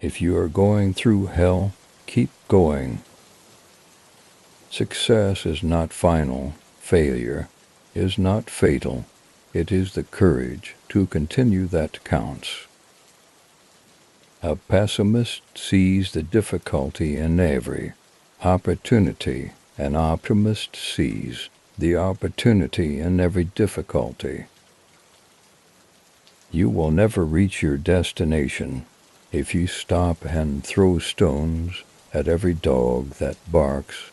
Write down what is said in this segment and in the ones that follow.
If you are going through hell, keep going. Success is not final. Failure is not fatal. It is the courage to continue that counts. A pessimist sees the difficulty in every opportunity. An optimist sees the opportunity in every difficulty. You will never reach your destination if you stop and throw stones at every dog that barks.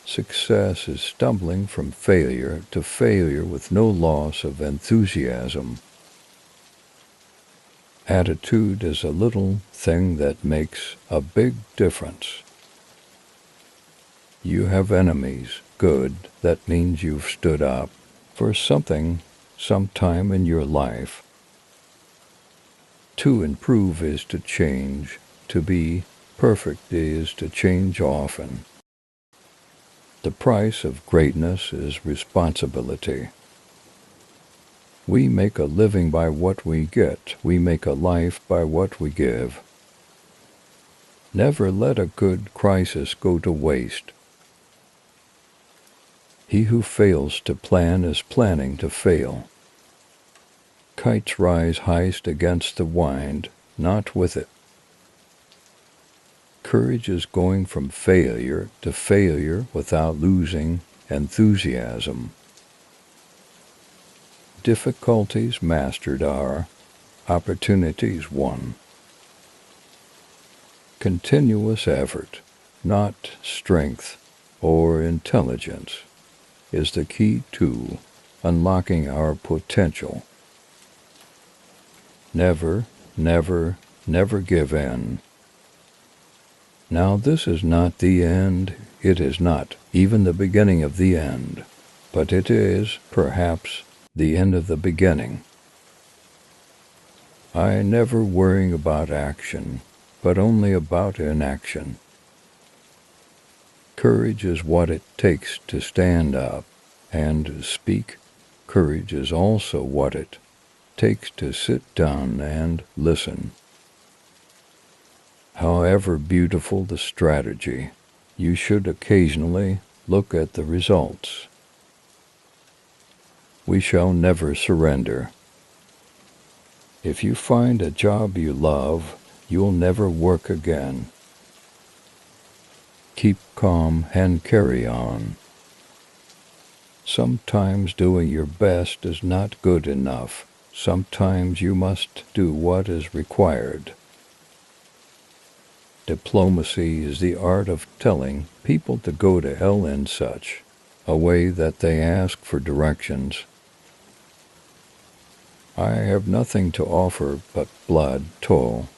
Success is stumbling from failure to failure with no loss of enthusiasm. Attitude is a little thing that makes a big difference. You have enemies. Good. That means you've stood up for something sometime in your life. To improve is to change. To be perfect is to change often. The price of greatness is responsibility. We make a living by what we get. We make a life by what we give. Never let a good crisis go to waste. He who fails to plan is planning to fail. Kites rise highest against the wind, not with it. Courage is going from failure to failure without losing enthusiasm. Difficulties mastered are opportunities won. Continuous effort, not strength or intelligence, is the key to unlocking our potential. Never, never, never give in. Now this is not the end. It is not even the beginning of the end, but it is, perhaps, the end of the beginning. I never worrying about action, but only about inaction. Courage is what it takes to stand up and speak. Courage is also what it takes to sit down and listen. However beautiful the strategy, you should occasionally look at the results. We shall never surrender. If you find a job you love, you'll never work again. Keep calm and carry on. Sometimes doing your best is not good enough. Sometimes you must do what is required. Diplomacy is the art of telling people to go to hell in such a way that they ask for directions. I have nothing to offer but blood, toil,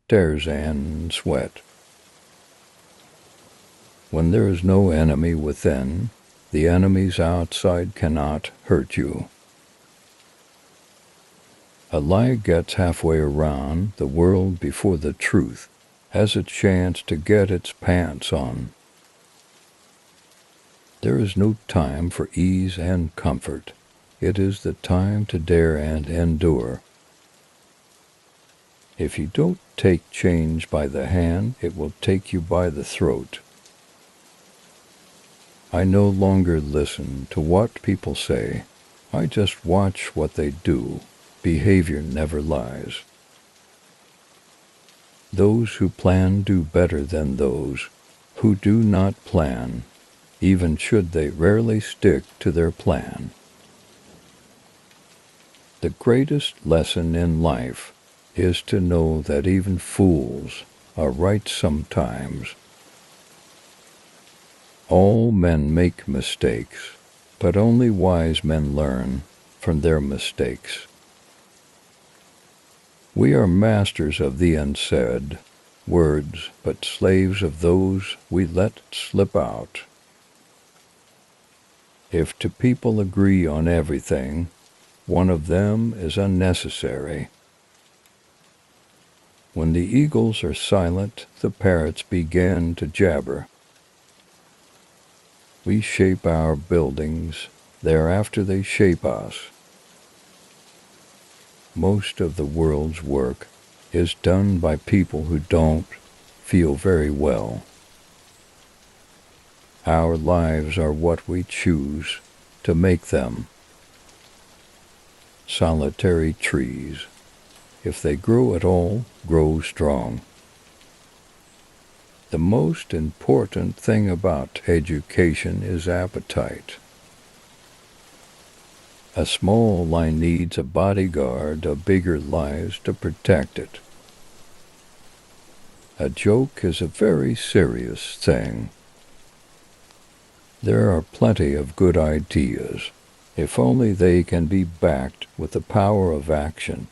tears, and sweat. When there is no enemy within, the enemies outside cannot hurt you. A lie gets halfway around the world before the truth has a chance to get its pants on. There is no time for ease and comfort. It is the time to dare and endure. If you don't take change by the hand, it will take you by the throat. I no longer listen to what people say. I just watch what they do. Behavior never lies. Those who plan do better than those who do not plan, even should they rarely stick to their plan. The greatest lesson in life is to know that even fools are right sometimes. All men make mistakes, but only wise men learn from their mistakes. We are masters of the unsaid words, but slaves of those we let slip out. If two people agree on everything, one of them is unnecessary. When the eagles are silent, the parrots begin to jabber. We shape our buildings, thereafter they shape us. Most of the world's work is done by people who don't feel very well. Our lives are what we choose to make them. Solitary trees, if they grow at all, grow strong. The most important thing about education is appetite. A small line needs a bodyguard of bigger lives to protect it. A joke is a very serious thing. There are plenty of good ideas, if only they can be backed with the power of action.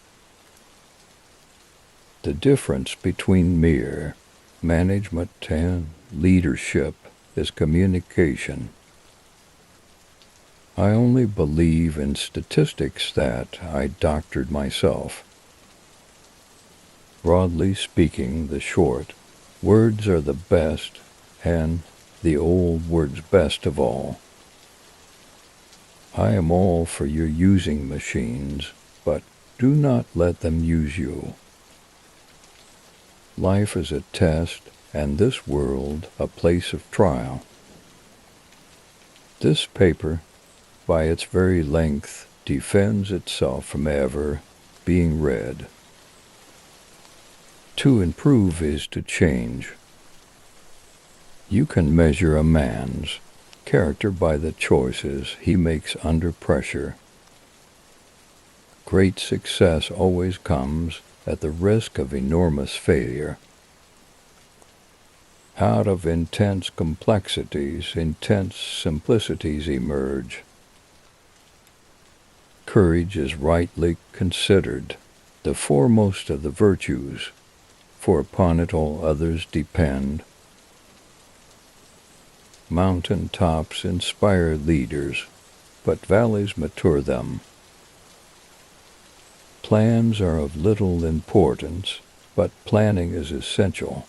The difference between mere management and leadership is communication. I only believe in statistics that I doctored myself. Broadly speaking, the short words are the best, and the old words best of all. I am all for your using machines, but do not let them use you. Life is a test, and this world a place of trial. This paper, by its very length, defends itself from ever being read. To improve is to change. You can measure a man's character by the choices he makes under pressure. Great success always comes at the risk of enormous failure. Out of intense complexities, intense simplicities emerge. Courage is rightly considered the foremost of the virtues, for upon it all others depend. Mountain tops inspire leaders, but valleys mature them. Plans are of little importance, but planning is essential.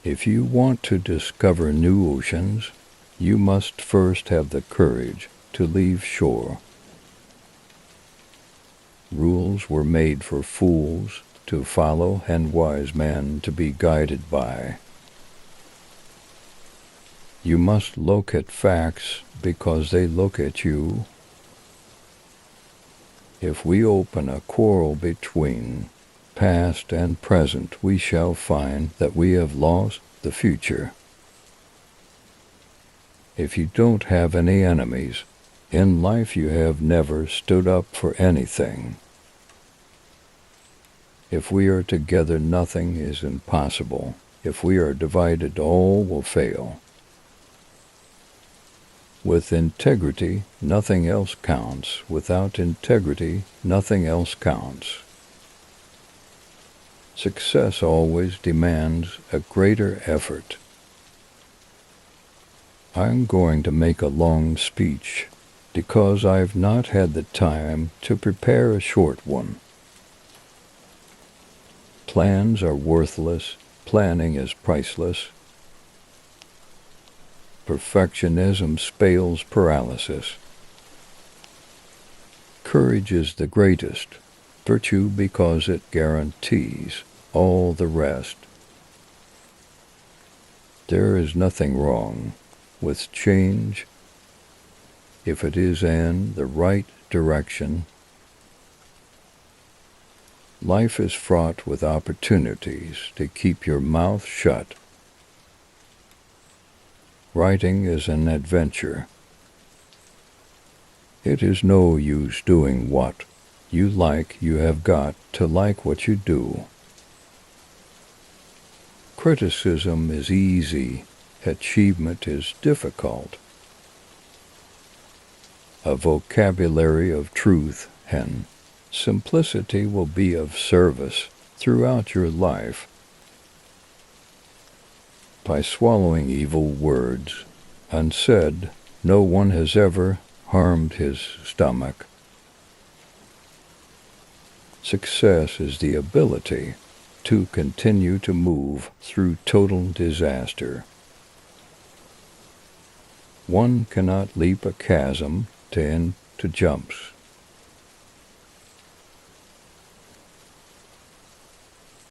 If you want to discover new oceans, you must first have the courage to leave shore. Rules were made for fools to follow and wise men to be guided by. You must look at facts because they look at you. If we open a quarrel between past and present, we shall find that we have lost the future. If you don't have any enemies, in life you have never stood up for anything. If we are together, nothing is impossible. If we are divided, all will fail. With integrity, nothing else counts. Without integrity, nothing else counts. Success always demands a greater effort. I'm going to make a long speech because I've not had the time to prepare a short one. Plans are worthless. Planning is priceless. Perfectionism spells paralysis. Courage is the greatest virtue because it guarantees all the rest. There is nothing wrong with change if it is in the right direction. Life is fraught with opportunities to keep your mouth shut. Writing is an adventure. It is no use doing what you like. You have got to like what you do. Criticism is easy. Achievement is difficult. A vocabulary of truth and simplicity will be of service throughout your life. By swallowing evil words unsaid, no one has ever harmed his stomach. Success is the ability to continue to move through total disaster. One cannot leap a chasm to jumps.